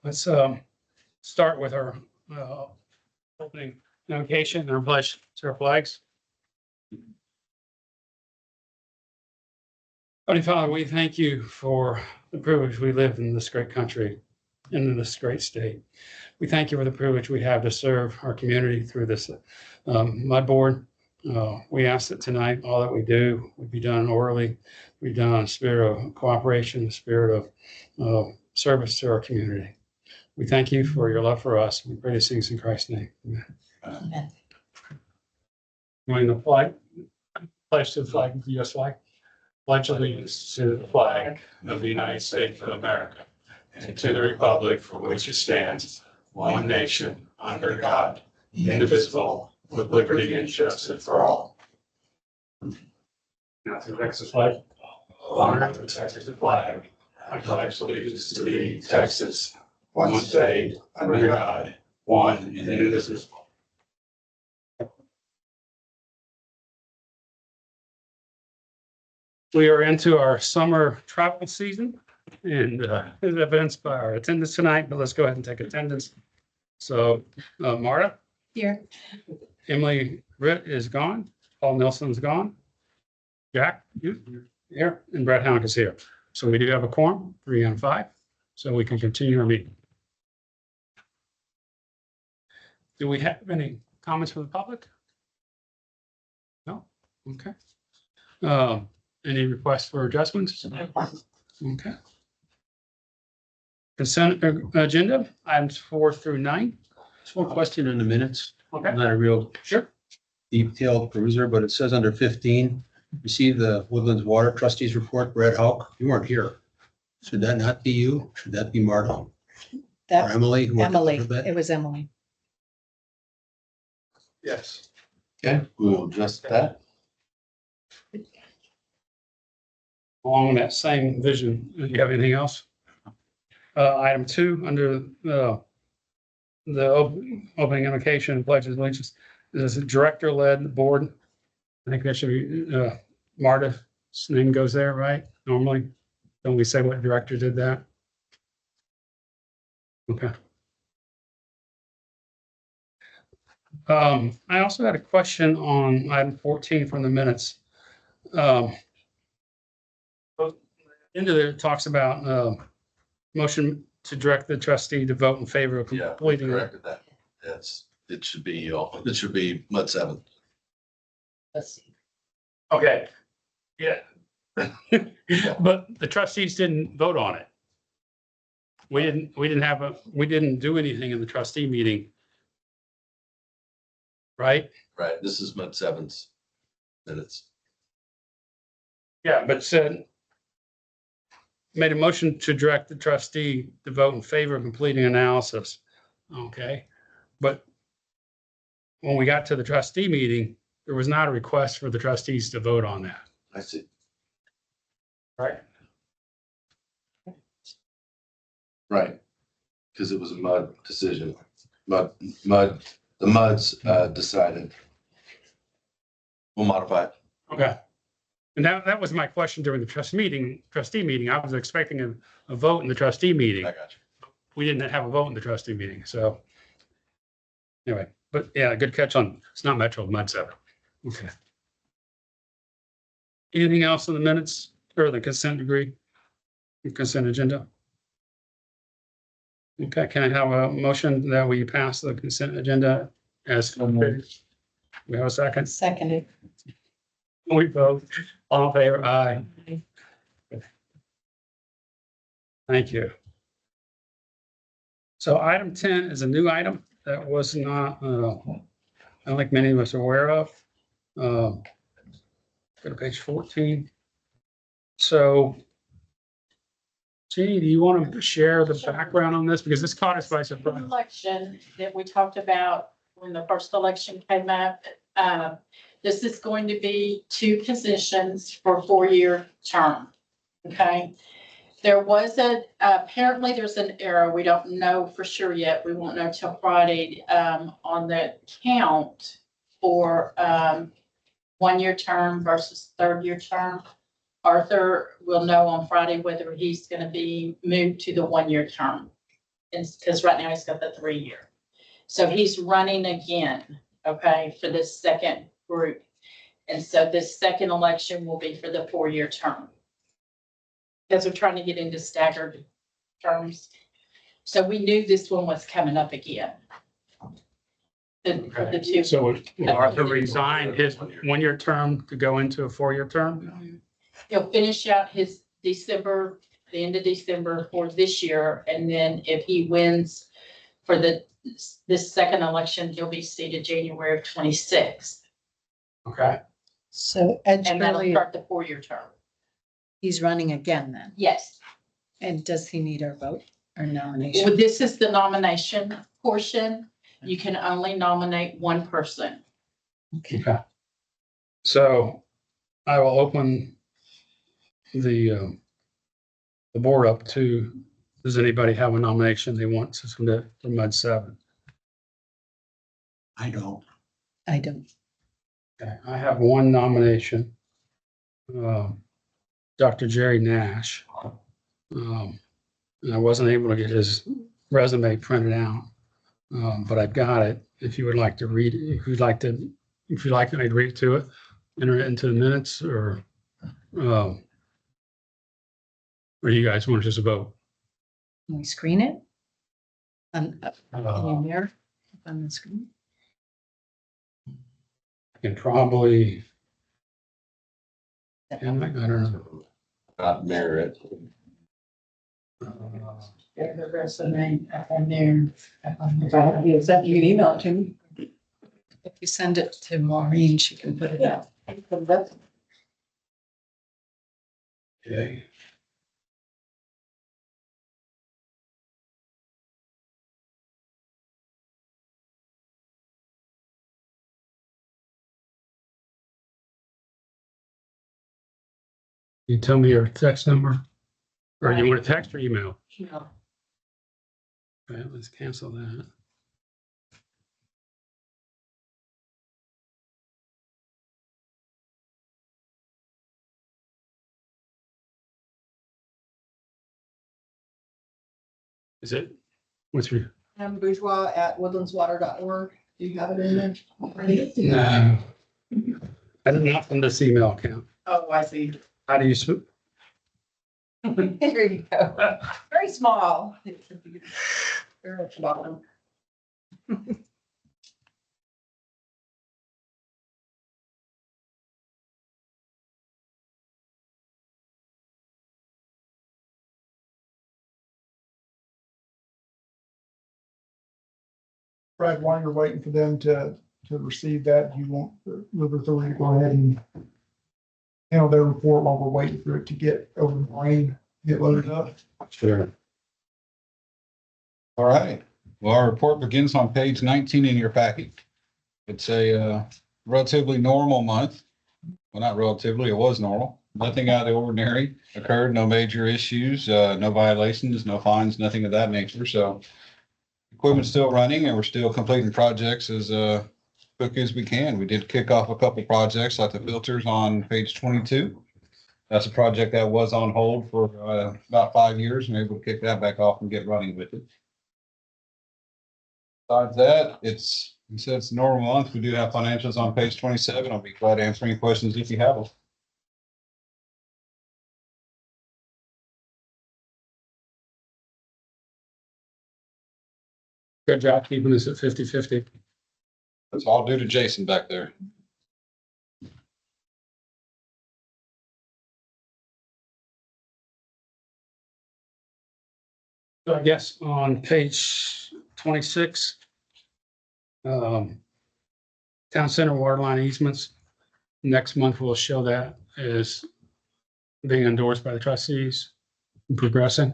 Let's start with our opening invocation and our pledge to our flags. Holy Father, we thank you for the privilege we live in this great country and in this great state. We thank you for the privilege we have to serve our community through this mud board. We ask that tonight all that we do would be done orderly, be done in a spirit of cooperation, a spirit of service to our community. We thank you for your love for us. We pray these things in Christ's name. Amen. Amen. Join the flag, pledge to the flag of the U.S. flag. Pledge allegiance to the flag of the United States of America and to the republic for which it stands, one nation, under God, indivisible, with liberty and justice for all. Now to the Texas flag. Honor to the Texas flag. I pledge allegiance to thee, Texas, one state, under God, one and indivisible. We are into our summer travel season and as evidenced by our attendance tonight, but let's go ahead and take attendance. So Marta, Here. Emily Britt is gone. Paul Nelson's gone. Jack, you here, and Brett Howick is here. So we do have a quorum, 3 and 5, so we can continue our meeting. Do we have any comments from the public? No? Okay. Any requests for adjustments? Okay. Consent agenda, items 4 through 9. Just one question in the minutes. Okay. I'm not a real Sure. detailed peruser, but it says under 15, receive the Woodlands Water Trustees Report, Brad Houck. You weren't here. Should that not be you? Should that be Marta or That, Emily? who worked Emily, a little bit? it was Emily. Yes. Okay, we will adjust that. Along that same vision, do you have anything else? Item 2, under the opening invocation and pledge of allegiance, this is a director-led board. I think that should be Marta's name goes there, right? Normally, don't we say what director did that? Okay. I also had a question on item 14 from the minutes. Into there, it talks about motion to direct the trustee to vote in favor of Yeah, we completing it. corrected that. It should be mud 7. Let's see. Okay. Yeah. But the trustees didn't vote on it. We didn't do anything in the trustee meeting. Right? Right, this is mud 7's minutes. Yeah, but said made a motion to direct the trustee to vote in favor of completing analysis. Okay, but when we got to the trustee meeting, there was not a request for the trustees to vote on that. I see. Right. Right. Because it was a mud decision. The muds decided. We'll modify it. Okay. And that was my question during the trustee meeting. I was expecting a vote in the trustee meeting. I got you. We didn't have a vote in the trustee meeting, so. Anyway, but yeah, good catch on, it's not Metro, Mud 7. Okay. Anything else in the minutes or the consent degree? Consent agenda? Okay, can I have a motion that we pass the consent agenda as? We have a second? Seconded. We vote. All in favor? Aye. Thank you. So item 10 is a new item that was not, I don't think many of us are aware of. Go to page 14. So, Jeannie, do you want to share the background on this? Because this caught us by The surprise. election that we talked about when the first election came up, this is going to be 2 positions for a 4-year term. Okay. There was apparently there's an error. We don't know for sure yet. We won't know till Friday, on the count for, 1-year term versus 3rd-year term. Arthur will know on Friday whether he's gonna be moved to the 1-year term. And, because right now he's got the 3-year. So he's running again, okay, for this second group. And so this second election will be for the 4-year term. Because we're trying to get into staggered terms. So we knew this one was coming up again. The two. So will Arthur resign his 1-year term to go into a 4-year term? He'll finish out his December, the end of December for this year, and then if he wins for this second election, he'll be seated January of 26. Okay. So Ed And that'll Shirley, start the 4-year term. he's running again then. Yes. And does he need our vote or nomination? Well, this is the nomination portion. You can only nominate one person. Okay. So I will open the board up to, does anybody have a nomination they want to submit for Med 7? I don't. I don't. Okay, I have one nomination. Dr. Jerry Nash. And I wasn't able to get his resume printed out, but I've got it. If you would like to read it, if you'd like me to read it to it, enter it into the minutes, or you guys want to just vote? Can we screen it? Can you mirror up on the screen? I can probably, I don't know. Not merit. Get the resume up on there. Is that you can email it to me? If you send it to Maureen, she can put it out. Okay. You tell me your text number, or you want a text or email? No. Okay, let's cancel that. Is it? What's your? bourgeois@woodlandswater.org. Do you have it in there? No. I did not from this email account. Oh, I see. How do you, There you go. Very small. It should be there at the bottom. Brad, while you're waiting for them to receive that, you want the River Authority to go ahead and handle their report while we're waiting for it to get over the rain, get loaded up. sure. All right. Well, our report begins on page 19 in your packet. It's a relatively normal month. Well, not relatively, it was normal. Nothing out of the ordinary occurred, no major issues, no violations, no fines, nothing of that nature. So equipment's still running and we're still completing projects as quick as we can. We did kick off a couple projects like the filters on page 22. That's a project that was on hold for about 5 years, and we're able to kick that back off and get running with it. Besides that, it's a normal month. We do have financials on page 27. I'll be glad to answer any questions if you have them. Good job keeping us at 50-50. That's all due to Jason back there. So I guess on page 26, town center water line easements. Next month, we'll show that as being endorsed by the trustees and progressing.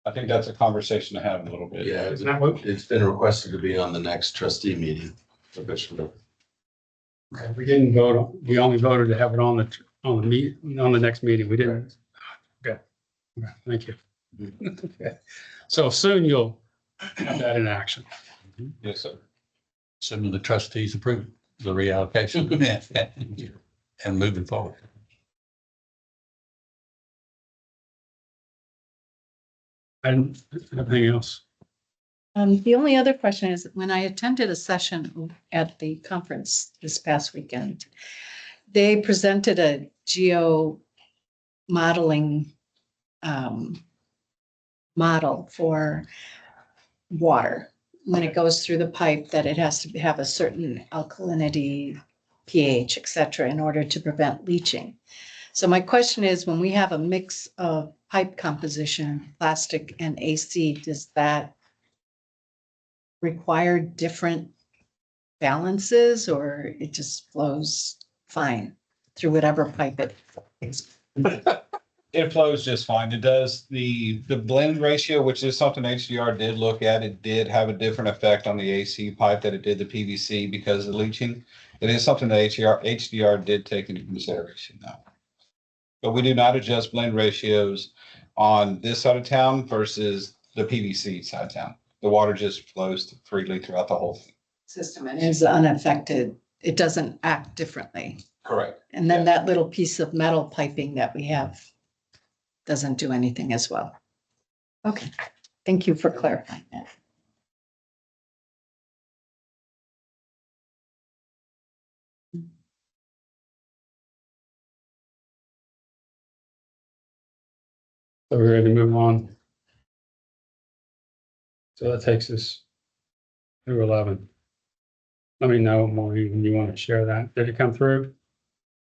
I think that's a conversation to have in a little bit. Yeah, Isn't that what? it's been requested to be on the next trustee meeting. Okay, we didn't vote, we only voted to have it on the next meeting. We didn't. Okay, okay, thank you. Okay. So soon you'll have that in action. Yes, sir. Assuming the trustees approve the reallocation and moving forward. And anything else? The only other question is, when I attended a session at the conference this past weekend, they presented a geo modeling model for water. When it goes through the pipe, that it has to have a certain alkalinity, pH, et cetera, in order to prevent leaching. So my question is, when we have a mix of pipe composition, plastic and AC, does that require different balances, or it just flows fine through whatever pipe it is? It flows just fine. It does. The blend ratio, which is something HDR did look at, it did have a different effect on the AC pipe that it did the PVC because of the leaching. It is something that HDR did take into consideration now. But we do not adjust blend ratios on this side of town versus the PVC side of town. The water just flows freely throughout the whole thing. System and is unaffected. It doesn't act differently. Correct. And then that little piece of metal piping that we have doesn't do anything as well. Okay, thank you for clarifying that. So we're ready to move on. So that takes us through 11. Let me know, Maureen, when you want to share that. Did it come through?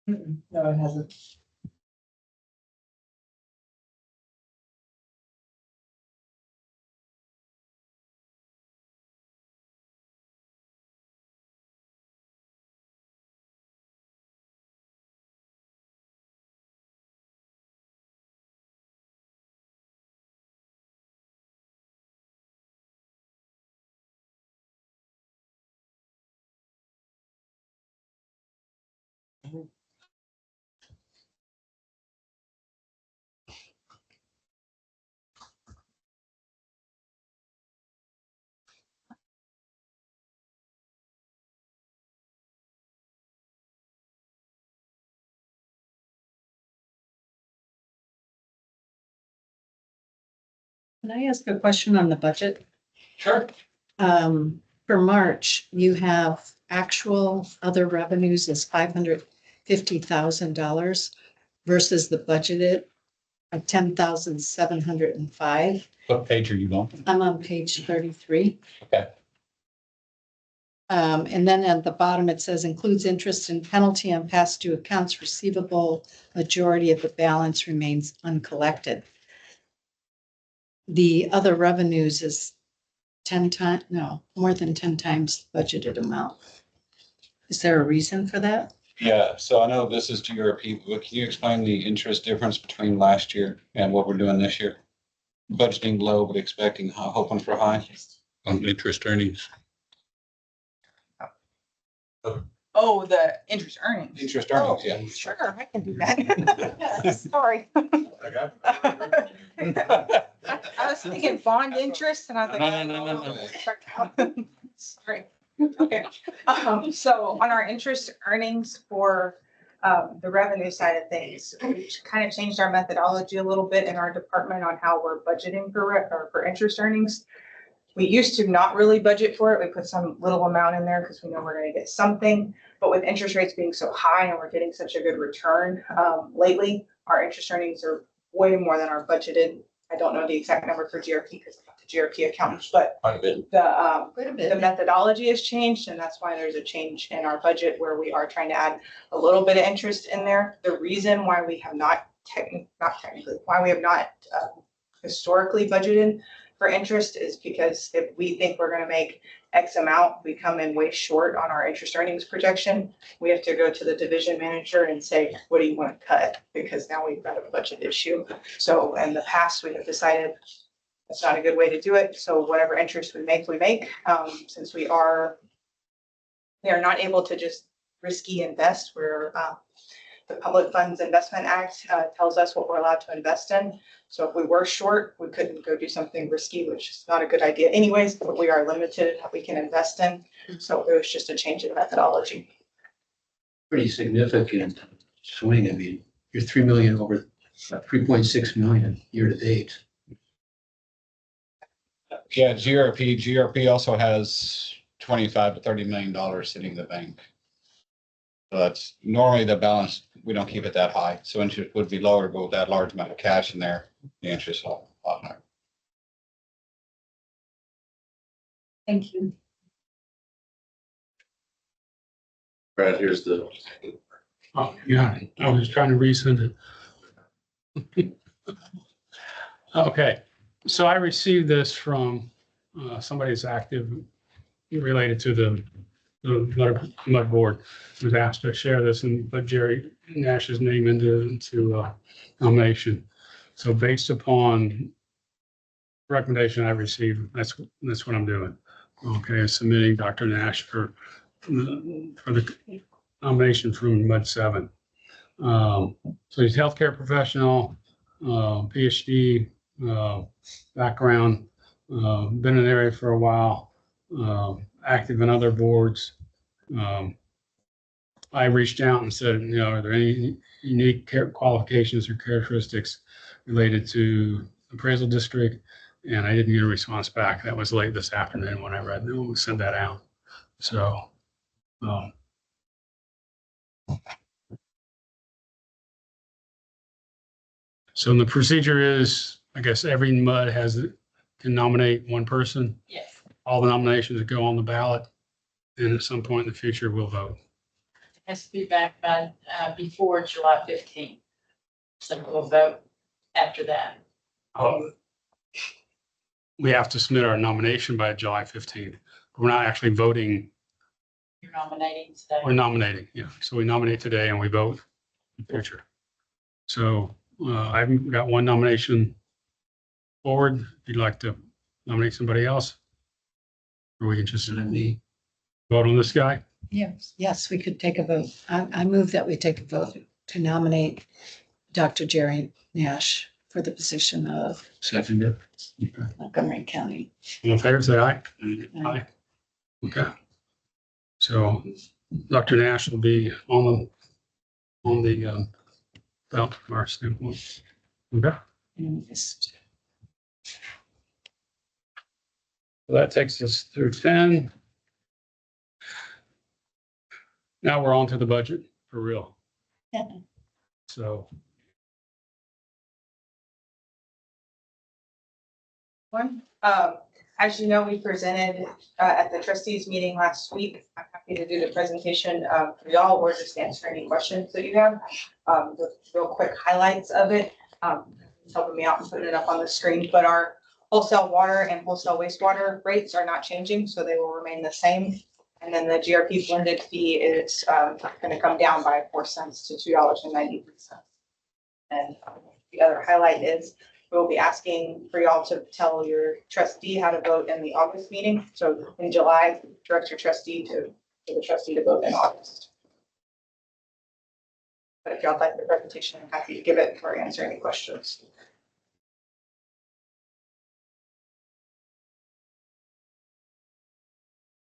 No, it hasn't. Can I ask a question on the budget? Sure. For March, you have actual other revenues is $550,000 versus the budgeted of 10,705. What page are you on? I'm on page 33. Okay. And then at the bottom, it says includes interest and penalty on past due accounts receivable. Majority of the balance remains uncollected. The other revenues is 10 times, no, more than 10 times budgeted amount. Is there a reason for that? Yeah, so I know this is GRP, but can you explain the interest difference between last year and what we're doing this year? Budgeting low, but expecting, hoping for high. On interest earnings. Oh, the interest earnings. Interest earnings, yeah. Sure, I can do that. Sorry. I was thinking bond interest and I was like. No. Sorry. Okay. So on our interest earnings for the revenue side of things, we kind of changed our methodology a little bit in our department on how we're budgeting for interest earnings. We used to not really budget for it. We put some little amount in there because we know we're going to get something. But with interest rates being so high and we're getting such a good return lately, our interest earnings are way more than our budgeted. I don't know the exact number for GRP because I'm not the GRP accountant, but Quite a bit. Quite a the bit. methodology has changed, and that's why there's a change in our budget where we are trying to add a little bit of interest in there. The reason why we have not historically budgeted for interest is because if we think we're gonna make X amount, we come in way short on our interest earnings projection. We have to go to the division manager and say, what do you want to cut? Because now we've got a budget issue. So in the past, we have decided that's not a good way to do it. So whatever interest we make, since we are not able to just risky invest. The Public Funds Investment Act tells us what we're allowed to invest in. So if we were short, we couldn't go do something risky, which is not a good idea anyways, but we are limited in what we can invest in. So it was just a change in methodology. Pretty significant swing. I mean, you're 3 million over 3.6 million year to date. Yeah, GRP also has $25 to $30 million sitting in the bank. So that's normally the balance, we don't keep it that high, so interest would be lower, but with that large amount of cash in there, the interest is a lot higher. Thank you. Brad, here's the, Oh, yeah, I was trying to resend it. Okay, so I received this from somebody that's active related to the mud board. Was asked to share this and put Jerry Nash's name into nomination. So based upon recommendation I received, that's what I'm doing. Okay, submitting Dr. Nash for the nomination from Mud 7. So he's a healthcare professional, PhD background, been in the area for a while, active in other boards. I reached out and said, are there any unique qualifications or characteristics related to appraisal district? And I didn't get a response back. That was late this afternoon when I read them, sent that out. So, so the procedure is, I guess every MUD can nominate one person. Yes, All the nominations go on the ballot, and at some point in the future, we'll vote. it has to be back by, before July 15th. So we'll vote after that. We have to submit our nomination by July 15th. We're not actually voting. You're nominating today. We're nominating, yeah. So we nominate today and we vote in the future. So I've got one nomination forward. If you'd like to nominate somebody else, or we can just vote on this guy. Yes, we could take a vote. I move that we take a vote to nominate Dr. Jerry Nash for the position of Second. Montgomery County. All in favor, say aye. Aye. Okay. So Dr. Nash will be on the ballot from our standpoint. Okay. And this- So that takes us through 10. Now we're on to the budget for real. Yeah. So As you know, we presented at the trustees meeting last week. I'm happy to do the presentation for y'all or just answer any questions that you have. The real quick highlights of it, it's helping me out and putting it up on the screen, but our wholesale water and wholesale wastewater rates are not changing, so they will remain the same. And then the GRP blended fee is going to come down by 4 cents to $2.93. And the other highlight is we'll be asking for y'all to tell your trustee how to vote in the August meeting. So in July, direct your trustee to the trustee to vote in August. But if y'all like the presentation, I'm happy to give it or answer any questions.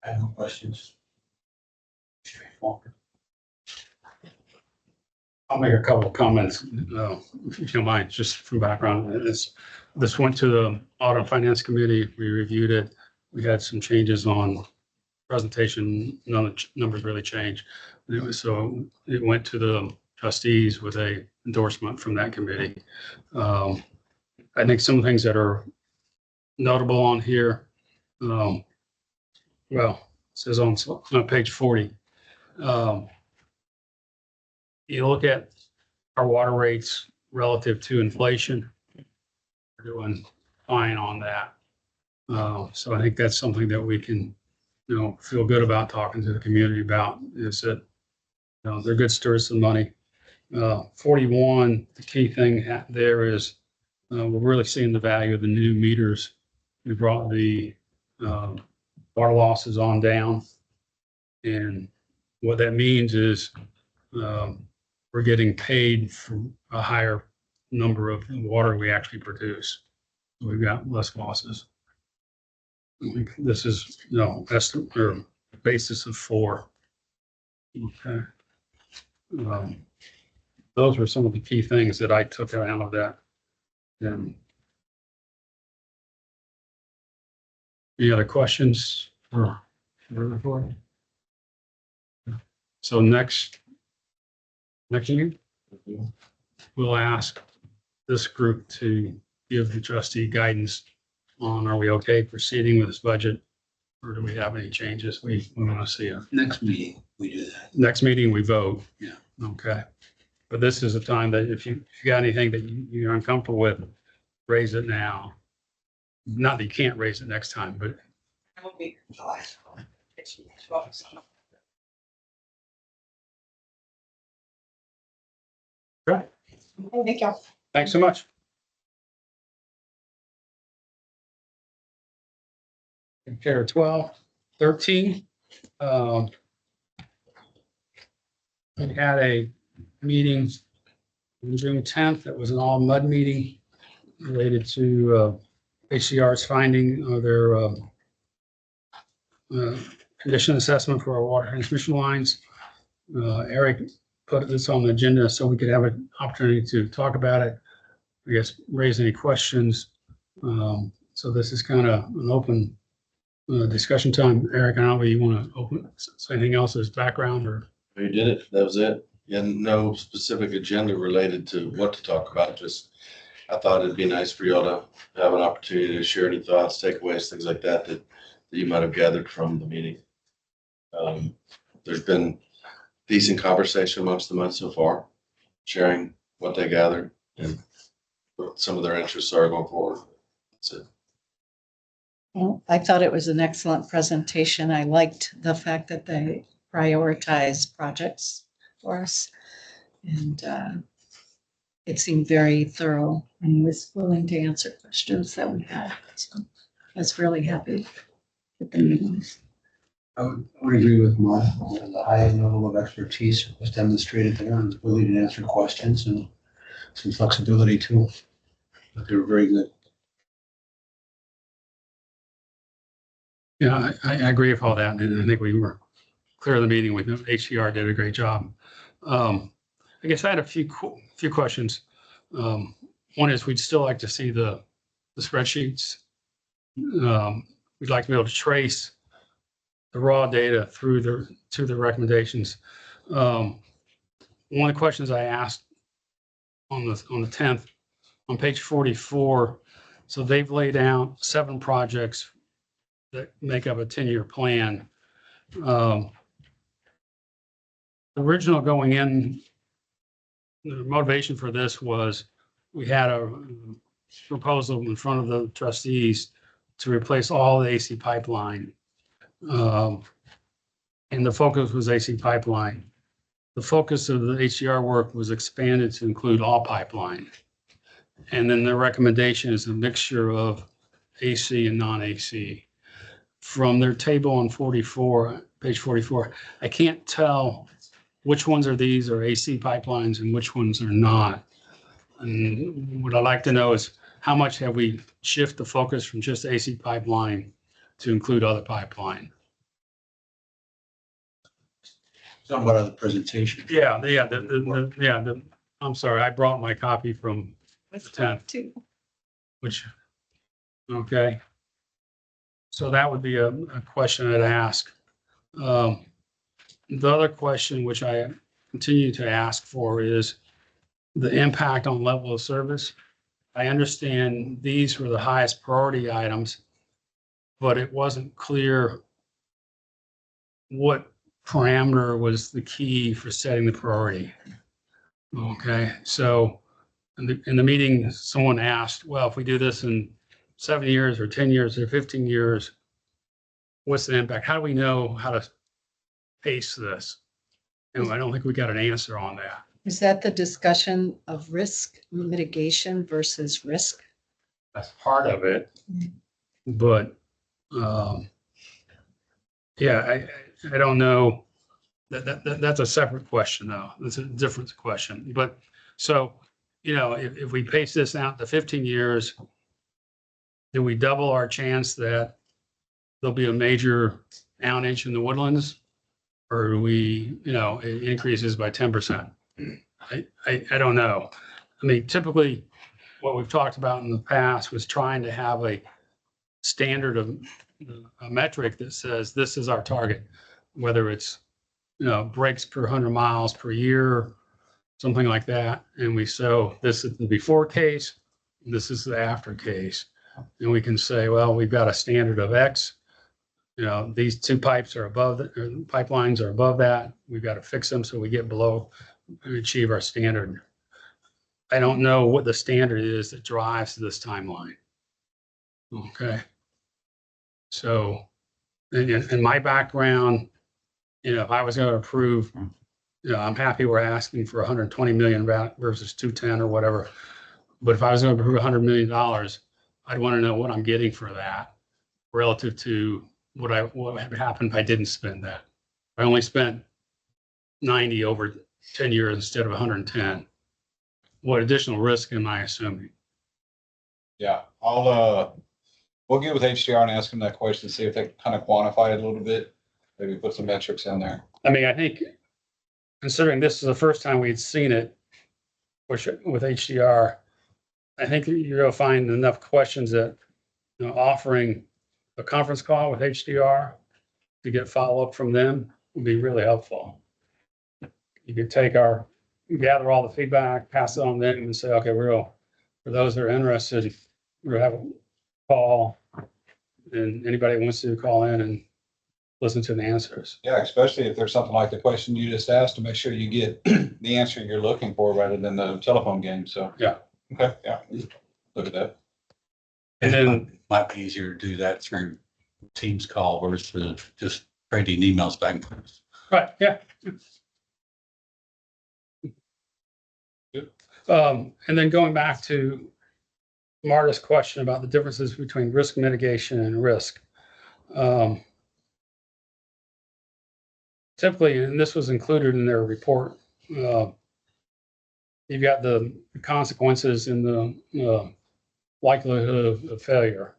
I have no questions. Straightforward. I'll make a couple of comments, if you don't mind, just from background. This went to the Audit and Finance Committee. We reviewed it. We had some changes on presentation. None of the numbers really changed. So it went to the trustees with a endorsement from that committee. I think some things that are notable on here, well, it says on page 40. You look at our water rates relative to inflation. We're doing fine on that. So I think that's something that we can, feel good about talking to the community about, is that, they're good stewards of money. 41, the key thing there is we're really seeing the value of the new meters. We brought the water losses on down. And what that means is we're getting paid for a higher number of water we actually produce. We've got less losses. This is, estimate or basis of 4. Okay. Those were some of the key things that I took out of that. And Any other questions for the report? So next year, we'll ask this group to give the trustee guidance on, are we okay proceeding with this budget? Or do we have any changes we want to see? Next meeting, we do that. Next meeting, we vote. Yeah. Okay. But this is a time that if you got anything that you're uncomfortable with, raise it now. Not that you can't raise it next time, but It will be July. Right. Thank you. thanks so much. Compare 12, 13. We had a meeting on June 10th. That was an all mud meeting related to HCR's finding of their condition assessment for our water transmission lines. Eric put this on the agenda so we could have an opportunity to talk about it. I guess raise any questions. So this is kind of an open discussion time. Eric, I don't know if you want to open, say anything else as background or? You did it. That was it. And no specific agenda related to what to talk about. Just, I thought it'd be nice for y'all to have an opportunity to share any thoughts, takeaways, things like that, that you might have gathered from the meeting. There's been decent conversation amongst the months so far, sharing what they gathered and what some of their interests are going forward. That's it. Well, I thought it was an excellent presentation. I liked the fact that they prioritize projects for us. And it seemed very thorough and he was willing to answer questions that we had. So I was really happy with the meetings. I would agree with Mark. The high level of expertise was demonstrated there and ability to answer questions and some flexibility too. But they were very good. Yeah, I agree with all that. And I think we were clear in the meeting with HCR did a great job. I guess I had a few questions. One is we'd still like to see the spreadsheets. We'd like to be able to trace the raw data through to the recommendations. One of the questions I asked on the 10th, on page 44, so they've laid out 7 projects that make up a 10-year plan. Original going in, the motivation for this was we had a proposal in front of the trustees to replace all the AC pipeline. And the focus was AC pipeline. The focus of the HCR work was expanded to include all pipeline. And then the recommendation is a mixture of AC and non-AC. From their table on 44, page 44, I can't tell which ones are these are AC pipelines and which ones are not. And what I'd like to know is how much have we shifted the focus from just AC pipeline to include other pipeline? Talking about other presentation. Yeah, I'm sorry, I brought my copy from the 10th, Too. which, okay. So that would be a question I'd ask. The other question, which I continue to ask for, is the impact on level of service. I understand these were the highest priority items, but it wasn't clear what parameter was the key for setting the priority. Okay, so in the meeting, someone asked, well, if we do this in 7 years or 10 years or 15 years, what's the impact? How do we know how to pace this? And I don't think we got an answer on that. Is that the discussion of risk mitigation versus risk? That's part of it. But, yeah, I don't know. That's a separate question though. That's a different question. But so, you know, if we pace this out to 15 years, do we double our chance that there'll be a major outage in the woodlands? Or do we, you know, it increases by 10%? I don't know. I mean, typically what we've talked about in the past was trying to have a standard of a metric that says this is our target, whether it's, breaks per 100 miles per year, something like that. And we show this is the before case, this is the after case. And we can say, well, we've got a standard of X. These two pipes are above, pipelines are above that. We've got to fix them so we get below and achieve our standard. I don't know what the standard is that drives this timeline. Okay. So in my background, if I was going to approve, I'm happy we're asking for 120 million versus 210 or whatever. But if I was going to approve $100 million, I'd want to know what I'm getting for that relative to what would happen if I didn't spend that. I only spent 90 over 10 years instead of 110. What additional risk am I assuming? Yeah, we'll get with HDR and ask them that question, see if they kind of quantify it a little bit. Maybe put some metrics in there. I mean, I think considering this is the first time we'd seen it, which with HDR, I think you're gonna find enough questions that, offering a conference call with HDR to get follow-up from them would be really helpful. You could gather all the feedback, pass it on to them and say, okay, for those that are interested, we'll have a call, and anybody who wants to call in and listen to the answers. Yeah, especially if there's something like the question you just asked, to make sure you get the answer you're looking for rather than the telephone game. So, Yeah. Okay, yeah, look at that. And then Might be easier to do that through Teams call versus just trading emails back and forth. right, yeah. And then going back to Marta's question about the differences between risk mitigation and risk. Typically, and this was included in their report, you've got the consequences in the likelihood of failure.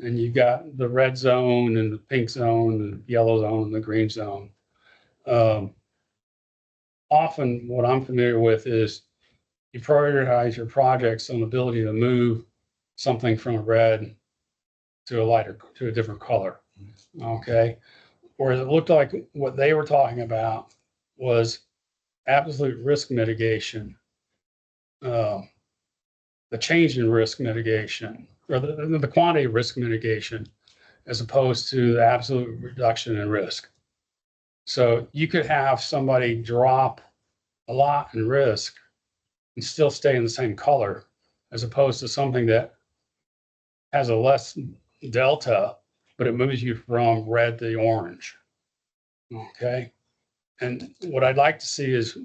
And you've got the red zone and the pink zone, and the yellow zone, and the green zone. Often what I'm familiar with is you prioritize your projects on the ability to move something from a red to a different color. Okay. Whereas it looked like what they were talking about was absolute risk mitigation, the change in risk mitigation, or the quantity of risk mitigation, as opposed to the absolute reduction in risk. So you could have somebody drop a lot in risk and still stay in the same color, as opposed to something that has a less delta, but it moves you from red to orange. Okay. And what I'd like to see is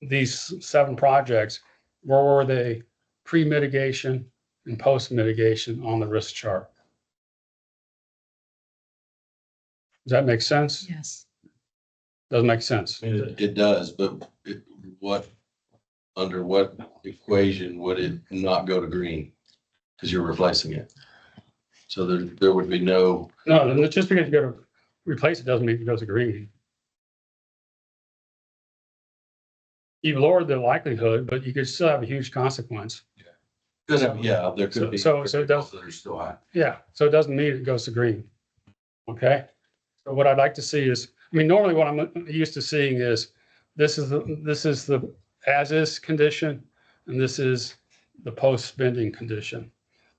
these 7 projects, where were they pre-mitigation and post-mitigation on the risk chart? Does that make sense? Yes. Doesn't make sense. It does, but under what equation would it not go to green? Because you're replacing it. So there would be no. No, just because you go to replace it doesn't mean it goes to green. You've lowered the likelihood, but you could still have a huge consequence. Yeah, there could be. So it does. That are still high. Yeah, so it doesn't mean it goes to green. Okay, so what I'd like to see is, normally what I'm used to seeing is this is the as-is condition, and this is the post-spending condition.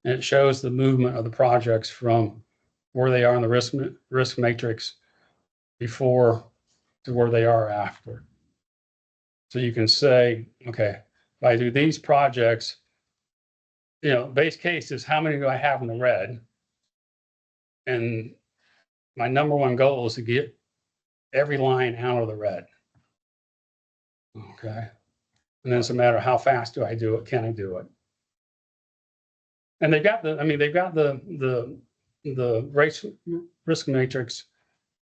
And it shows the movement of the projects from where they are in the risk matrix before to where they are after. So you can say, okay, if I do these projects, base case is how many do I have in the red? And my number one goal is to get every line out of the red. Okay. And then it's a matter of how fast do I do it? Can I do it? And they've got the risk matrix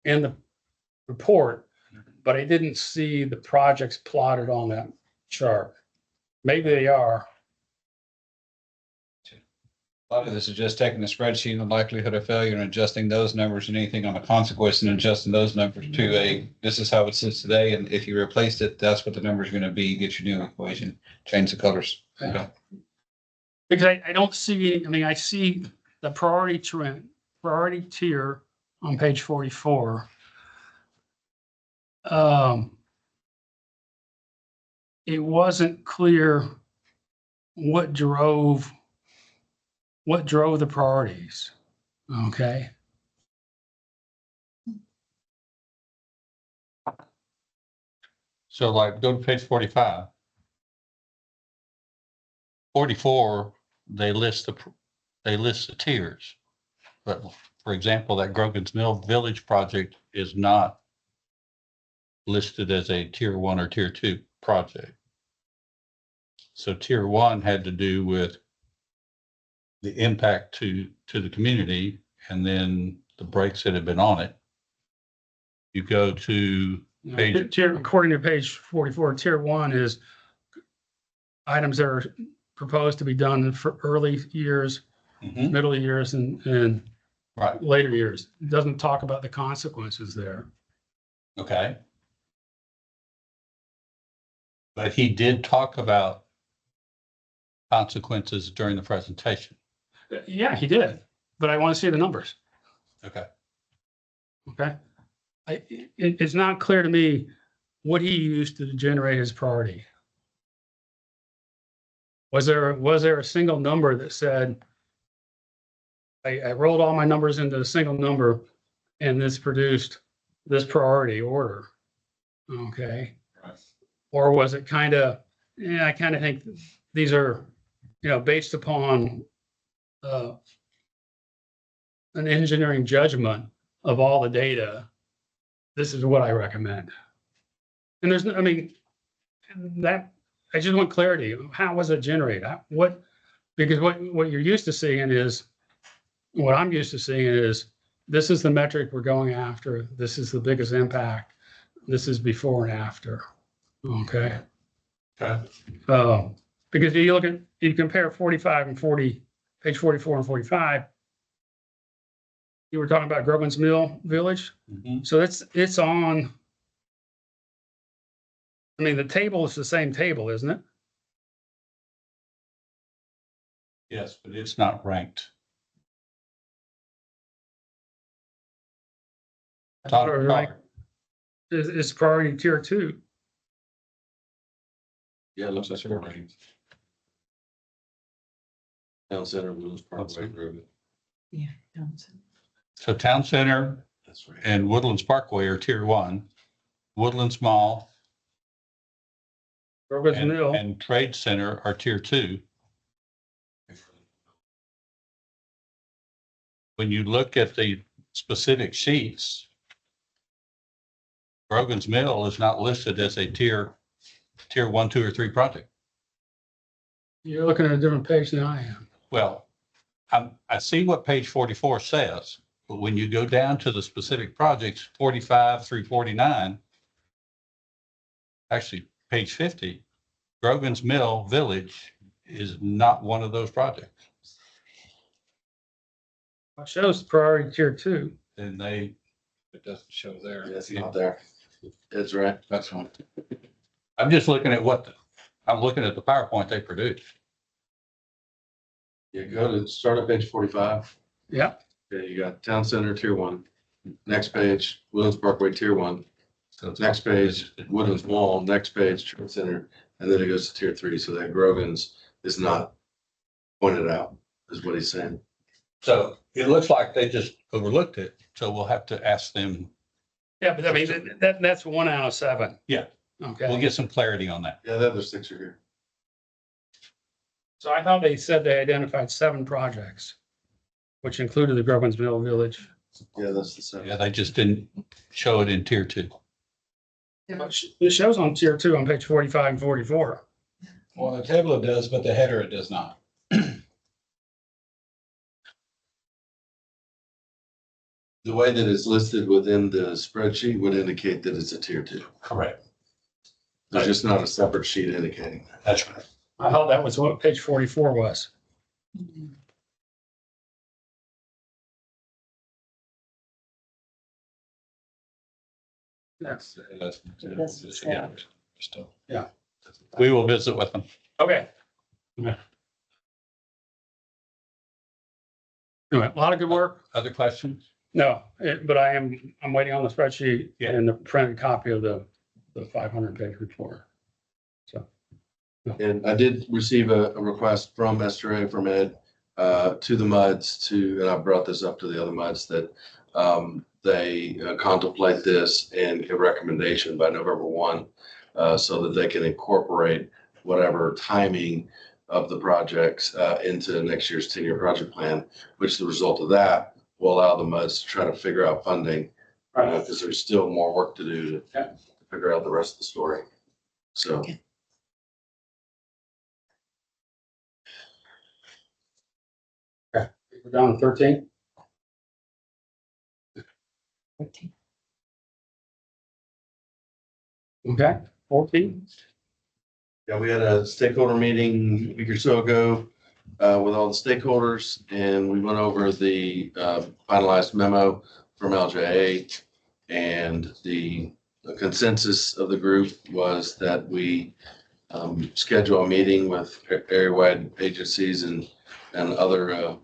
in the report, but I didn't see the projects plotted on that chart. Maybe they are. A lot of this is just taking the spreadsheet and the likelihood of failure and adjusting those numbers and anything on the consequence and adjusting those numbers to this is how it sits today. And if you replaced it, that's what the number's going to be. Get your new equation, change the colors. Okay. Because I don't see, I see the priority trend, priority tier on page 44. It wasn't clear what drove the priorities. Okay. So like, go to page 45. 44, they list the tiers. But for example, that Grogan's Mill Village project is not listed as a tier 1 or tier 2 project. So tier 1 had to do with the impact to the community and then the breaks that have been on it. You go to page, According to page 44, tier 1 is items that are proposed to be done for early years, Mhm, middle years, and right, later years. It doesn't talk about the consequences there. okay. But he did talk about consequences during the presentation. Yeah, he did, but I want to see the numbers. Okay. Okay. It's not clear to me what he used to generate his priority. Was there a single number that said, I rolled all my numbers into a single number and this produced this priority order? Okay. Right. Or was it kind of, yeah, I kind of think these are, based upon an engineering judgment of all the data. This is what I recommend. And there's, I mean, that, I just want clarity. How was it generated? Because what you're used to seeing is, what I'm used to seeing is, this is the metric we're going after. This is the biggest impact. This is before and after. Okay. Okay. Because you compare 45 and 40, page 44 and 45. You were talking about Grogan's Mill Village. Mhm. So it's on. I mean, the table is the same table, isn't it? Yes, but it's not ranked. I thought it was ranked. It's priority tier 2. Yeah, it looks like we're ready. Town Center, Willis Parkway, Grogan. Yeah. Johnson. So Town Center That's right. and Woodlands Parkway are tier 1. Woodlands Mall Grogan's Mill. and Trade Center are tier 2. When you look at the specific sheets, Grogan's Mill is not listed as a tier 1, 2, or 3 project. You're looking at a different page than I am. Well, I see what page 44 says, but when you go down to the specific projects, 45 through 49, actually page 50, Grogan's Mill Village is not one of those projects. It shows priority tier 2. And it doesn't show there. Yeah, it's not there. It's right. That's one. I'm just looking at I'm looking at the PowerPoint they produced. You go to start at page 45. Yeah. Okay, you got Town Center tier 1. Next page, Williams Parkway tier 1. So it's Next page, Woodlands Mall. Next page, Trade Center, and then it goes to tier 3. So that Grogan's is not pointed out, is what he's saying. So it looks like they just overlooked it. So we'll have to ask them. Yeah, but I mean, that's 1 out of 7. Yeah. Okay. We'll get some clarity on that. Yeah, the other 6 are here. So I thought they said they identified 7 projects, which included the Grogan's Mill Village. Yeah, that's the same. Yeah, they just didn't show it in tier 2. It shows on tier 2 on page 45 and 44. Well, the table it does, but the header it does not. The way that it's listed within the spreadsheet would indicate that it's a tier 2. Correct. There's just not a separate sheet indicating that. That's right. I thought that was what page 44 was. Yes. Yeah. We will visit with them. Okay. Anyway, a lot of good work. Other questions? No, but I'm waiting on the spreadsheet Yeah. and the printed copy of the 500-page report. And I did receive a request from SRA, from Ed, to the MUDs and I brought this up to the other MUDs that they contemplate this and a recommendation by November 1, so that they can incorporate whatever timing of the projects into next year's 10-year project plan, which the result of that will allow the MUDs to try to figure out funding, because there's still more work to do to figure out the rest of the story. So. Okay. We're down to 13. Okay, 14. Yeah, we had a stakeholder meeting a week or so ago with all the stakeholders, and we went over the finalized memo from LJA. And the consensus of the group was that we schedule a meeting with area-wide agencies and other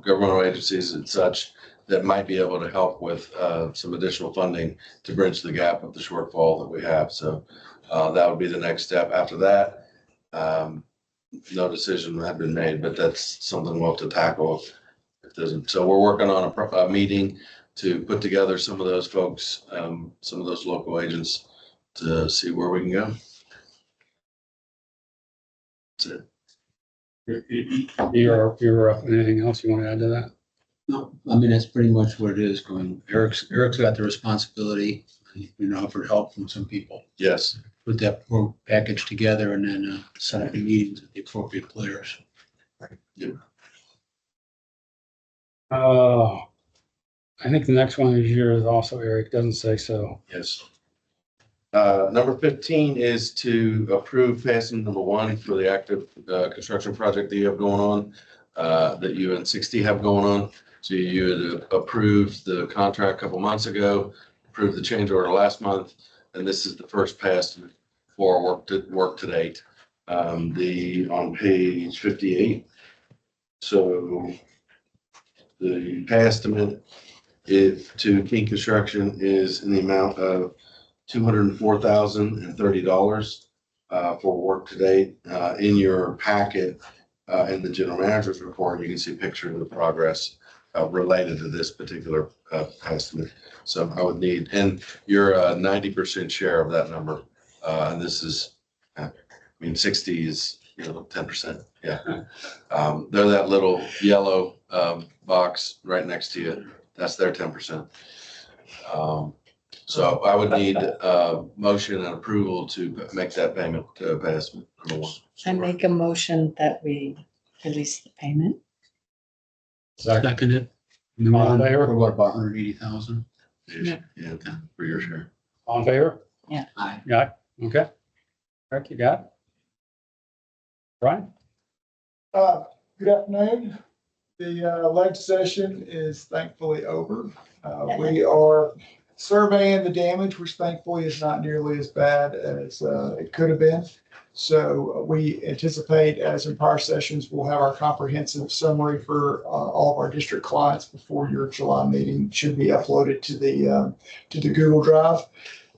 governmental agencies and such that might be able to help with some additional funding to bridge the gap of the shortfall that we have. So that would be the next step. After that, no decision had been made, but that's something we'll have to tackle if it doesn't. So we're working on a meeting to put together some of those folks, some of those local agents, to see where we can go. That's it. You're up. Anything else you want to add to that? No, I mean, that's pretty much what it is going. Eric's got the responsibility, offered help from some people. Yes. Put that whole package together and then set up the meetings with the appropriate players. I think the next one is yours also, Eric. Doesn't say so. Yes. Number 15 is to approve passing number 1 for the active construction project that you have going on, that you and 60 have going on. So you had approved the contract a couple months ago, approved the change order last month, and this is the first pass for work to date. On page 58. So the pay estimate to King Construction is in the amount of $204,030 for work to date. In your packet, in the general manager's report, you can see a picture of the progress related to this particular estimate. So I would need, and you're a 90% share of that number. And this is, 60 is, 10%. Yeah. They're that little yellow box right next to you. That's their 10%. So I would need motion and approval to make that payment to pass number 1. I make a motion that we release the payment. Seconded. All in favor? For what, about 180,000? Yeah, for your share. All in favor? Aye. Yeah. Okay. Eric, you got it? Brian? Good afternoon. The leg session is thankfully over. We are surveying the damage, which thankfully is not nearly as bad as it could have been. So we anticipate, as in prior sessions, we'll have our comprehensive summary for all of our district clients before your July meeting. Should be uploaded to the Google Drive,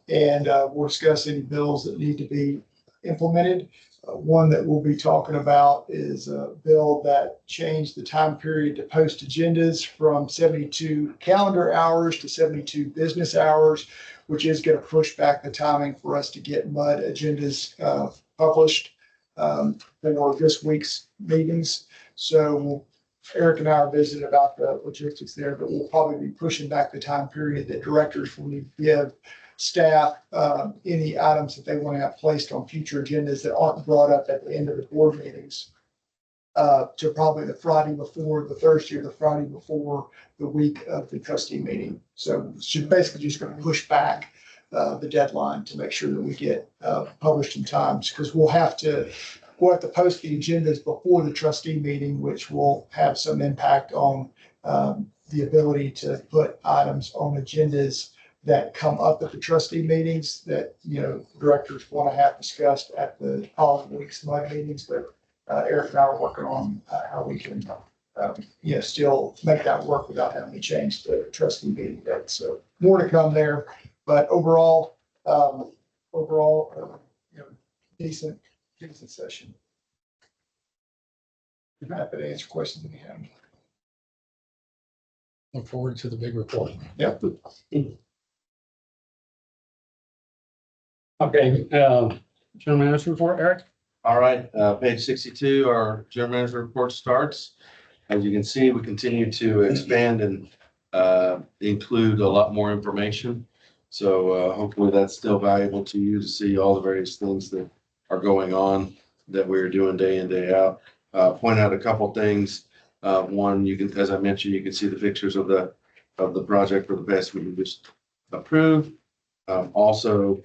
and we'll discuss any bills that need to be implemented. One that we'll be talking about is a bill that changed the time period to post agendas from 72 calendar hours to 72 business hours, which is going to push back the timing for us to get MUD agendas published for this week's meetings. So Eric and I are visiting about the logistics there, but we'll probably be pushing back the time period that directors will need to give staff any items that they want to have placed on future agendas that aren't brought up at the end of the board meetings to probably the Friday before, the Thursday or the Friday before the week of the trustee meeting. So it's basically just going to push back the deadline to make sure that we get published in times, because we'll have to post the agendas before the trustee meeting, which will have some impact on the ability to put items on agendas that come up at the trustee meetings that, directors want to have discussed at the following week's MUD meetings. But Eric and I are working on how we can still make that work without having to change the trustee meeting date. So more to come there, but overall, decent session. I'm happy to answer questions if you have. Look forward to the big report. Yep. Okay, general manager report, Eric? All right, page 62, our general manager report starts. As you can see, we continue to expand and include a lot more information. So hopefully that's still valuable to you to see all the various things that are going on that we're doing day in, day out. Point out a couple things. One, you can, as I mentioned, you can see the pictures of the project for the past we just approved. Also,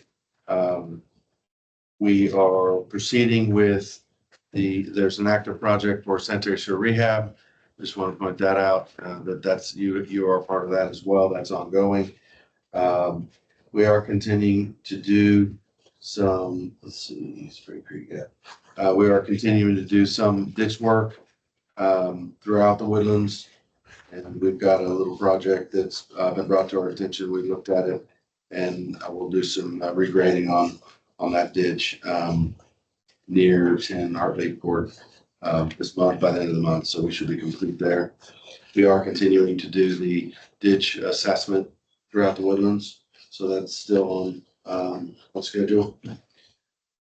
we are proceeding with there's an active project for sanitary sewer rehab. Just want to point that out, that's you are part of that as well. That's ongoing. We are continuing to do some, let's see, Spring Creek, yeah. We are continuing to do some ditch work throughout the woodlands. And we've got a little project that's been brought to our attention. We looked at it and we'll do some regrading on that ditch near 10 Heart Lake Court this month, by the end of the month. So we should be complete there. We are continuing to do the ditch assessment throughout the woodlands. So that's still on schedule.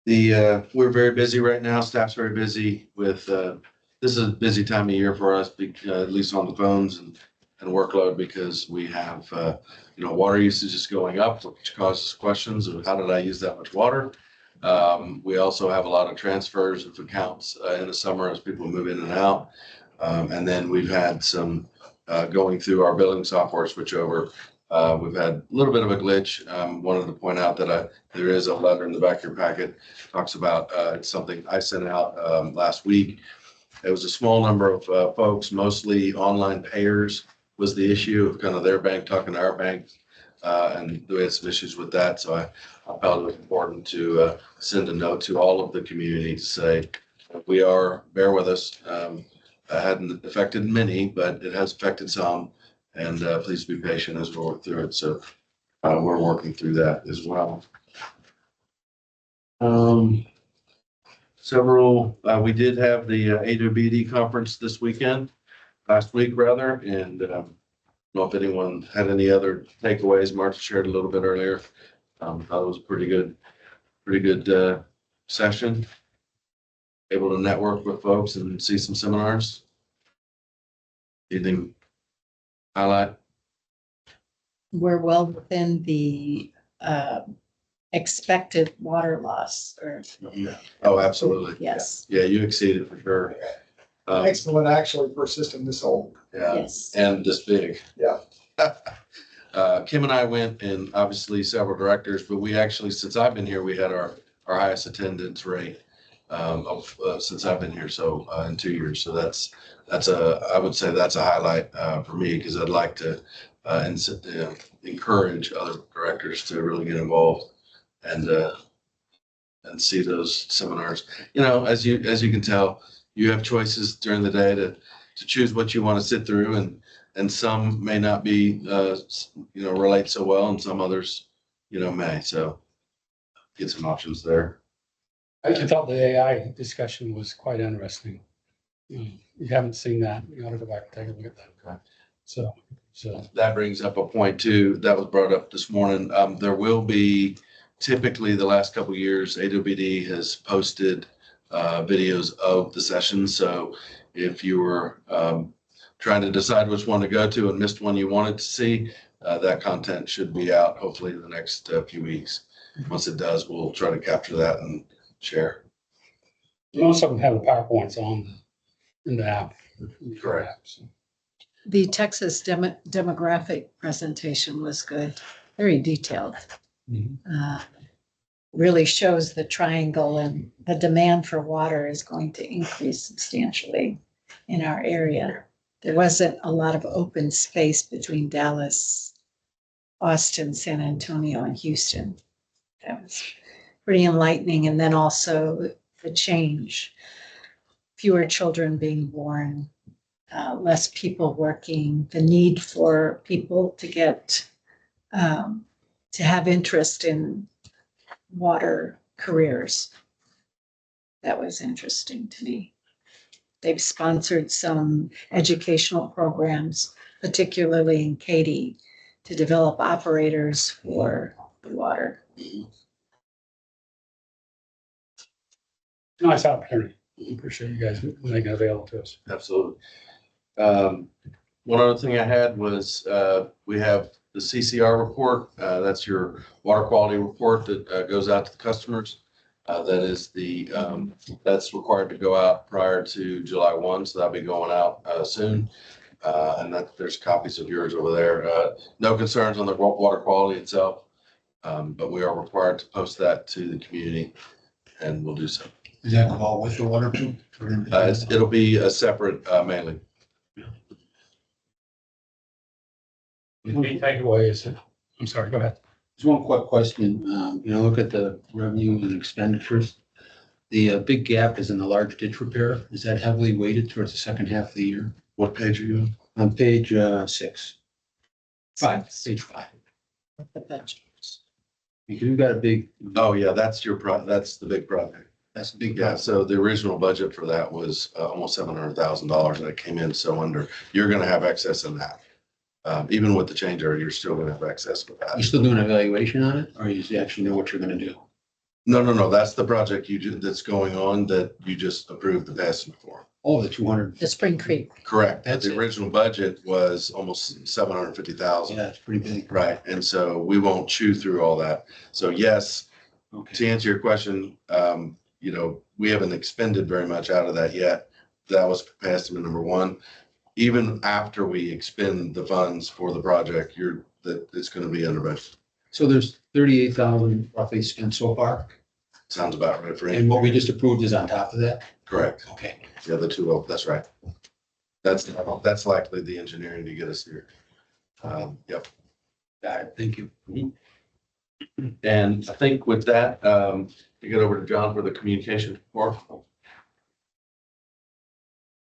We're very busy right now. Staff's very busy with, this is a busy time of year for us, at least on the phones and workload, because we have, water usage is going up, which causes questions of how did I use that much water? We also have a lot of transfers of accounts in the summer as people move in and out. And then we've had some going through our billing software switchover. We've had a little bit of a glitch. Wanted to point out that there is a letter in the back of your packet, talks about it's something I sent out last week. It was a small number of folks, mostly online payers was the issue of kind of their bank talking to our bank. And we had some issues with that. So I felt it was important to send a note to all of the community to say, bear with us. It hadn't affected many, but it has affected some. And please be patient as we work through it. So we're working through that as well. We did have the AWBD conference last week rather, and I don't know if anyone had any other takeaways. Martha shared a little bit earlier. Thought it was a pretty good session. Able to network with folks and see some seminars. Anything highlight? We're well within the expected water loss or, Oh, absolutely. yes, Yeah, you exceeded for sure. Excellent, actually, for a system this old. Yeah, yes. and this big. Yeah. Kim and I went, and obviously several directors, but we actually, since I've been here, we had our highest attendance rate since I've been here. So in 2 years. So I would say that's a highlight for me, because I'd like to encourage other directors to really get involved and see those seminars. As you can tell, you have choices during the day to choose what you want to sit through, and some may not be relate so well, and some others may. So get some options there. I actually thought the AI discussion was quite interesting. You haven't seen that, you ought to go back and take a look at that. Okay. So That brings up a point too, that was brought up this morning. There will be, typically the last couple of years, AWBD has posted videos of the session. So if you were trying to decide which one to go to and missed one you wanted to see, that content should be out hopefully in the next few weeks. Once it does, we'll try to capture that and share. most of them have the PowerPoints in the app. Correct. So, The Texas demographic presentation was good, very detailed. Really shows the triangle, and the demand for water is going to increase substantially in our area. There wasn't a lot of open space between Dallas, Austin, San Antonio, and Houston. That was pretty enlightening. And then also the change, fewer children being born, less people working, the need for people to get, to have interest in water careers. That was interesting to me. They've sponsored some educational programs, particularly in Katy, to develop operators for the water. Nice opportunity. Appreciate you guys making it available to us. Absolutely. One other thing I had was, we have the CCR report. That's your water quality report that goes out to the customers. That is that's required to go out prior to July 1, so that'll be going out soon. And there's copies of yours over there. No concerns on the water quality itself, but we are required to post that to the community, and we'll do so. Is that all with the water bill? It'll be a separate mailing. Any takeaways? I'm sorry, go ahead. Just one quick question. Look at the revenue and expenditures. The big gap is in the large ditch repair. Is that heavily weighted towards the second half of the year? What page are you on? On page 6. Page 5. The budget. Because we've got a big, Oh, yeah, that's that's the big project. that's a big Yeah, gap. so the original budget for that was almost $700,000 and it came in so under. You're gonna have excess in that. Even with the change order, you're still gonna have excess with You that. still doing an evaluation on it, or you actually know what you're gonna do? No, that's the project that's going on that you just approved the estimate for. Oh, the 200. The Spring Creek. Correct. That's The it. original budget was almost 750,000. Yeah, it's pretty big. Right, and so we won't chew through all that. So yes, Okay. to answer your question, we haven't expended very much out of that yet. That was estimate number one. Even after we expend the funds for the project, it's gonna be under budget. So there's 38,000 roughly spent so far, Sounds about right for and what me. we just approved is on top of that? Correct. Okay. The other two, oh, that's right. That's likely the engineering to get us here. Yep. Got it. Thank you. And I think with that, you get over to John for the communication report.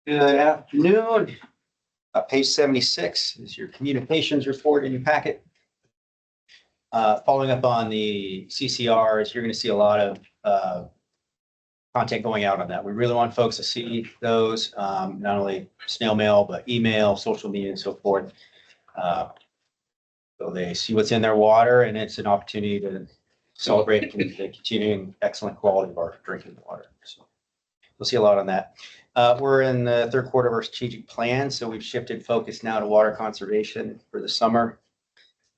Good afternoon. Page 76 is your communications report in your packet. Following up on the CCRs, you're going to see a lot of content going out on that. We really want folks to see those, not only snail mail, but email, social media, and so forth. So they see what's in their water, and it's an opportunity to celebrate the continuing excellent quality of our drinking water. So you'll see a lot on that. We're in the third quarter of our strategic plan, so we've shifted focus now to water conservation for the summer.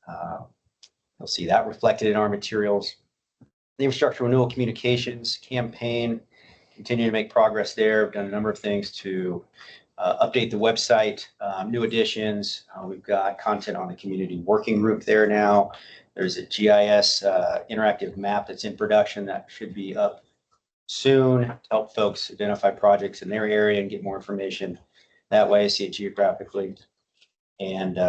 You'll see that reflected in our materials. The infrastructure renewal communications campaign, continue to make progress there. We've done a number of things to update the website, new additions. We've got content on the community working group there now. There's a GIS interactive map that's in production that should be up soon to help folks identify projects in their area and get more information that way, see it geographically. And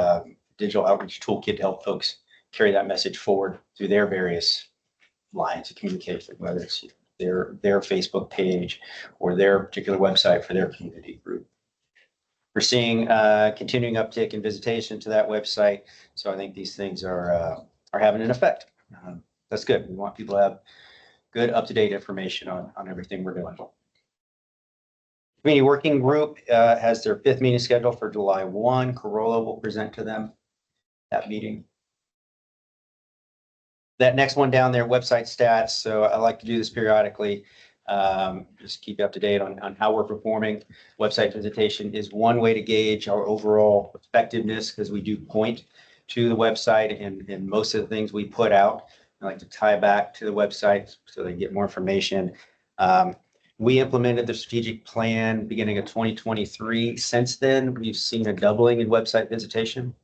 digital outreach toolkit to help folks carry that message forward through their various lines of communication, whether it's their Facebook page or their particular website for their community group. We're seeing continuing uptick in visitation to that website. So I think these things are having an effect. That's good. We want people to have good up-to-date information on everything we're doing. Community Working Group has their 5th meeting scheduled for July 1. Corolla will present to them that meeting. That next one down there, website stats. So I like to do this periodically. Just keep you up to date on how we're performing. Website visitation is one way to gauge our overall effectiveness because we do point to the website and most of the things we put out. I like to tie back to the website so they get more information. We implemented the strategic plan beginning of 2023. Since then, we've seen a doubling in website visitation,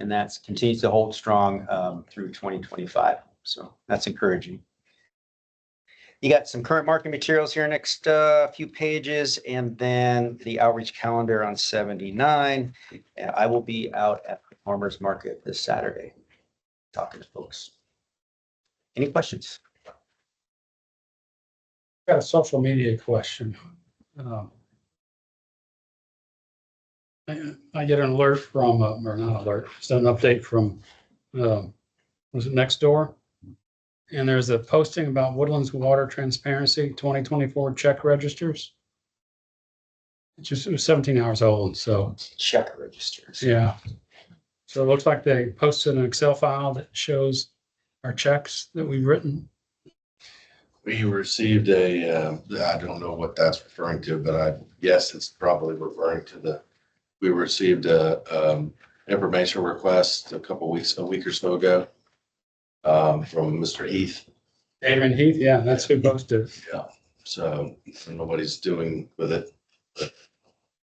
and that continues to hold strong through 2025. So that's encouraging. You got some current market materials here next few pages, and then the outreach calendar on 79. And I will be out at the farmers market this Saturday talking to folks. Any questions? Got a social media question. I get an alert from, or not alert, just an update from, was it Nextdoor? And there's a posting about Woodlands Water Transparency 2024 check registers. It was 17 hours old, so, Check registers. yeah. So it looks like they posted an Excel file that shows our checks that we've written. We received I don't know what that's referring to, but I guess it's probably referring to we received a information request a week or so ago from Mr. Heath. Adrian Heath, yeah, that's who posted it. Yeah. So I don't know what he's doing with it, but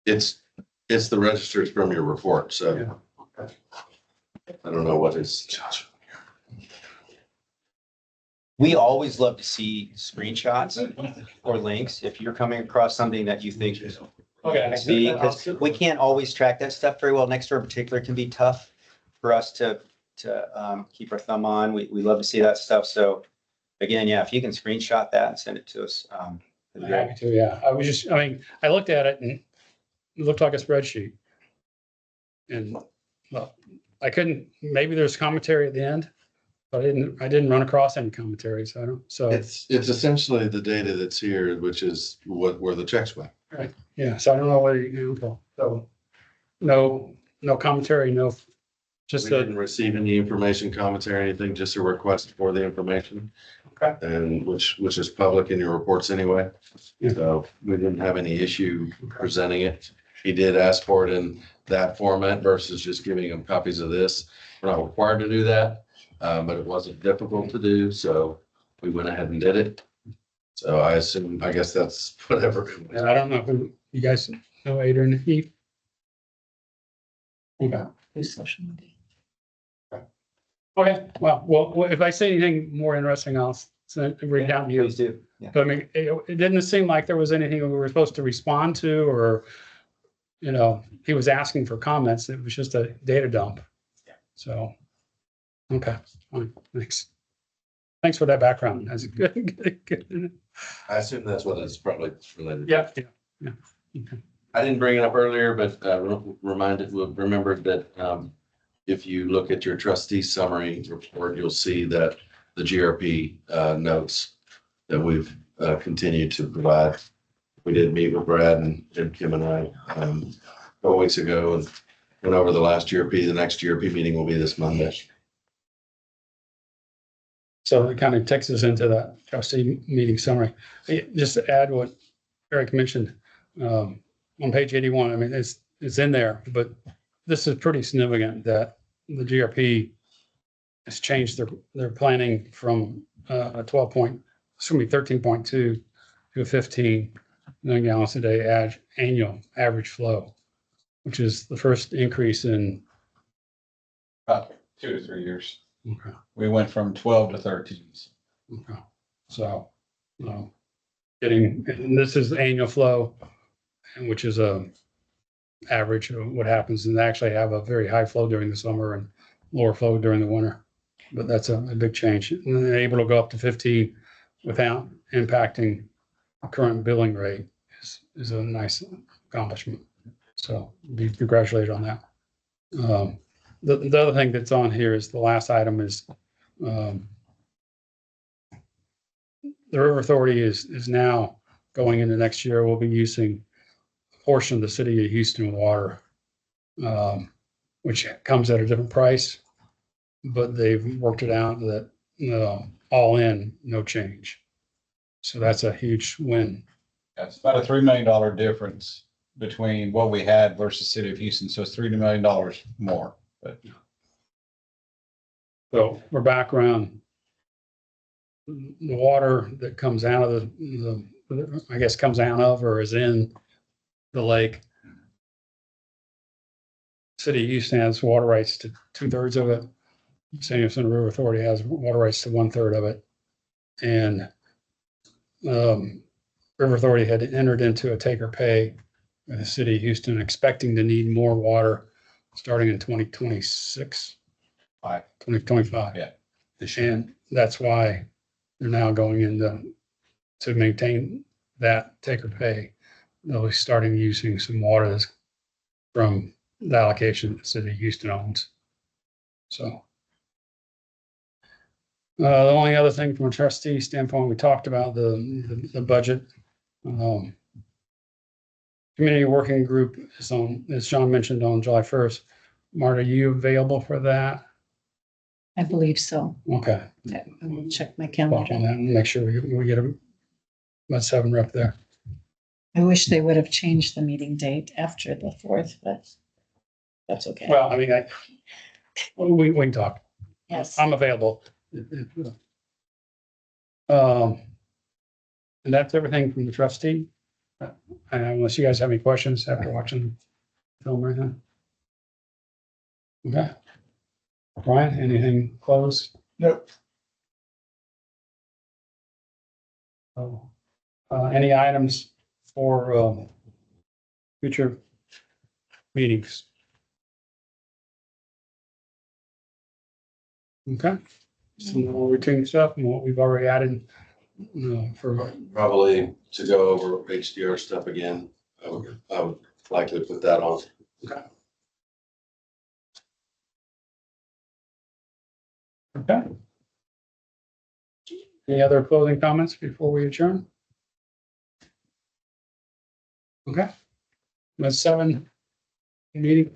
it's the registers from your report, so I don't know what is. We always love to see screenshots or links if you're coming across something that you think Okay. because we can't always track that stuff very well. Nextdoor in particular can be tough for us to keep our thumb on. We love to see that stuff. So again, yeah, if you can screenshot that and send it to us. I'm happy to, yeah. I looked at it and it looked like a spreadsheet. And, well, I couldn't, maybe there's commentary at the end, but I didn't run across any commentary, so It's essentially the data that's here, which is where the checks went. yeah, so I don't know what so no commentary, just We the, didn't receive any information, commentary, anything, just a request for the information. Okay. And which is public in your reports anyway. Yeah. So we didn't have any issue presenting it. He did ask for it in that format versus just giving him copies of this. We're not required to do that, but it wasn't difficult to do, so we went ahead and did it. So I guess that's whatever. it was. and I don't know who, you guys know Adrian Heath? Okay. Okay, well, if I say anything more interesting, I'll read down to you. Please do. Yeah. But I mean, it didn't seem like there was anything we were supposed to respond to, or, he was asking for comments. It was just a data dump. Yeah. So, okay, fine, thanks. Thanks for that background. That's good. I assume that's what it's probably related. Yeah, yeah. Okay. I didn't bring it up earlier, but remembered that if you look at your trustee summary report, you'll see that the GRP notes that we've continued to provide. We did meet with Brad and Kim and I a couple weeks ago and went over the last GRP. The next GRP meeting will be this Monday. So it kind of takes us into that trustee meeting summary. Just to add what Eric mentioned, on page 81, I mean, it's in there, but this is pretty significant that the GRP has changed their planning from a 13.2 to a 15 million gallons a day annual average flow, which is the first increase in. About 2 to 3 years. Okay. We went from 12 to 13. Okay. So, and this is annual flow, which is a average of what happens, and they actually have a very high flow during the summer and lower flow during the winter. But that's a big change. And then they're able to go up to 15 without impacting current billing rate is a nice accomplishment. So be congratulated on that. The other thing that's on here is the last item is the River Authority is now going into next year. We'll be using a portion of the city of Houston water, which comes at a different price, but they've worked it out that all in, no change. So that's a huge win. It's about a $3 million difference between what we had versus City of Houston. So it's $3 million more. But So for background, the water that comes out of I guess comes out of or is in the lake. City of Houston has water rights to 2/3 of it. San Jacinto River Authority has water rights to 1/3 of it. And River Authority had entered into a take or pay with the city of Houston, expecting to need more water starting in 2026. 2025. Yeah. And that's why they're now going into to maintain that take or pay. They'll be starting using some water that's from the allocation the city of Houston owns. So. The only other thing from a trustee standpoint, we talked about the budget. Community working group is on, as Sean mentioned, on July 1st. Marta, are you available for that? I believe so. Okay. I will check my Talk on calendar. that and make sure we get a, let's have them rep there. I wish they would have changed the meeting date after the 4th, but that's okay. Well, I mean, we can talk. Yes. I'm available. And that's everything from the trustee. Unless you guys have any questions after watching the film or anything. Okay. Brian, anything close? Nope. Oh, any items for, future meetings? Okay. Some more routine stuff and what we've already added, for, Probably to go over HDR stuff again. I would likely put that on. okay. Any other closing comments before we adjourn? Okay. That's 7 meeting